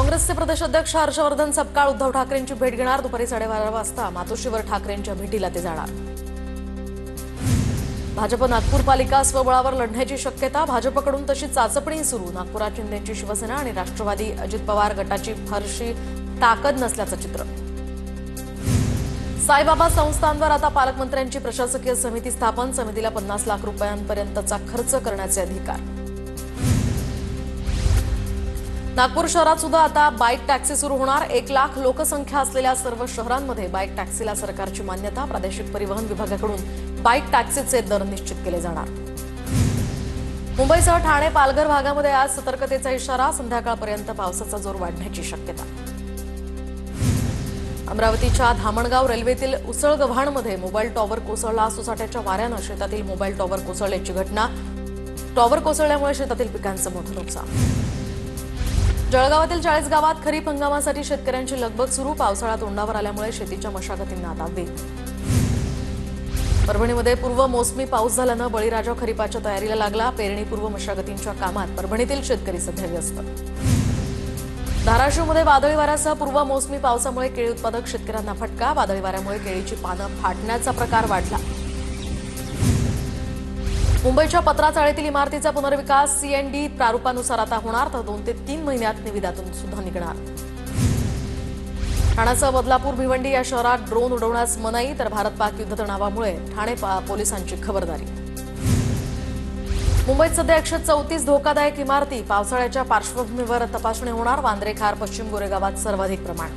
काँग्रेसचे प्रदेशाध्यक्ष हर्षवर्धन सपकाळ उद्धव ठाकरेंची भेट घेणार। दुपारी 12:30 वाजता मातोश्रीवर ठाकरेंच्या भेटीला ते जाणार। भाजप नागपूर पालिका स्वबळावर लढण्याची शक्यता। भाजपकडून तशी चाचपणी सुरू। नागपुरात शिंदेची शिवसेना आणि राष्ट्रवादी अजित पवार गटाची फारशी ताकद नसल्याचं चित्र। साईबाबा संस्थांवर आता पालकमंत्र्यांची प्रशासकीय समिती स्थापन। समितीला 50 लाख रुपयांपर्यंतचा खर्च करण्याचे अधिकार। नागपूर शहरात सुद्धा आता बाईक टॅक्सी सुरू होणार। 1 लाख लोकसंख्या असलेल्या सर्व शहरांमध्ये बाईक टॅक्सीला सरकारची मान्यता। प्रादेशिक परिवहन विभागाकडून बाईक टॅक्सीचे दर निश्चित केले जाणार। मुंबईसह ठाणे पालघर भागामध्ये आज सतर्कतेचा इशारा। संध्याकाळपर्यंत पावसाचा जोर वाढण्याची शक्यता। अमरावतीच्या धामणगाव रेल्वेतील उसळगव्हाणमध्ये मोबाईल टॉवर कोसळला। सोसाट्याच्या वाऱ्यानं शेतातील मोबाईल टॉवर कोसळल्याची घटना। टॉवर कोसळल्यामुळे शेतातील पिकांचं मोठं नुकसान। जळगावातील 40 गावात खरीप हंगामासाठी शेतकऱ्यांची लगबग सुरू। पावसाळा तोंडावर आल्यामुळे शेतीच्या मशागतींना आता वेग। परभणीमध्ये पूर्व मोसमी पाऊस झाल्यानं बळीराजा खरीपाच्या तयारीला लागला। पेरणीपूर्व मशागतींच्या कामात परभणीतील शेतकरी सध्या व्यस्त। धाराशिवमध्ये वादळी वाऱ्यासह पूर्व मोसमी पावसामुळे केळी उत्पादक शेतकऱ्यांना फटका। वादळी वाऱ्यामुळे केळीची पानं फाटण्याचा प्रकार वाढला। मुंबईच्या पत्रा चाळीतील इमारतीचा पुनर्विकास सीएनडी प्रारूपानुसार आता होणार, तर 2 ते 3 महिन्यात निविदातून सुद्धा निघणार। ठाण्यासह बदलापूर भिवंडी या शहरात ड्रोन उडवण्यास मनाई, तर भारत-पाक युद्धतणावामुळे ठाणे पोलिसांची खबरदारी। मुंबईत सध्या 134 धोकादायक इमारती। पावसाळ्याच्या पार्श्वभूमीवर तपासणी होणार। वांद्रे-खार पश्चिम गोरेगावात सर्वाधिक प्रमाण।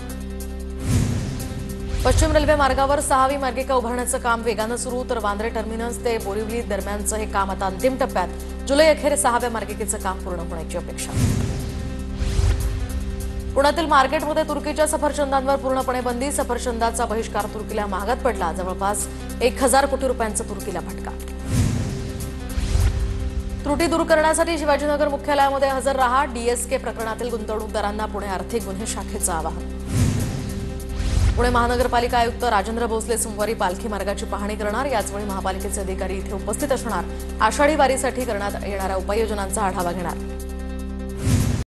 पश्चिम रेल्वे मार्गावर 6वी मार्गिका उभारण्याचं काम वेगानं सुरू, तर वांद्रे टर्मिनस ते बोरिवली दरम्यानचं हे काम आता अंतिम टप्प्यात। जुलै अखेर 6व्या मार्गिकेचं काम पूर्ण होण्याची अपेक्षा। पुण्यातील मार्केटमध्ये तुर्कीच्या सफरचंदांवर पूर्णपणे बंदी। सफरचंदाचा बहिष्कार तुर्कीला महागात पडला। जवळपास 1000 कोटी रुपयांचा तुर्कीला फटका। त्रुटी दूर करण्यासाठी शिवाजीनगर मुख्यालयामध्ये हजर रहा। डीएसके प्रकरणातील गुंतवणूकदारांना पुणे आर्थिक गुन्हे शाखेचं आवाहन। पुणे महानगरपालिका आयुक्त राजेंद्र भोसले सोमवारी पालखी मार्गाची पाहणी करणार। याचवेळी महापालिकेचे अधिकारी इथे उपस्थित असणार। आषाढी वारीसाठी करण्यात येणाऱ्या उपाययोजनांचा आढावा घेणार।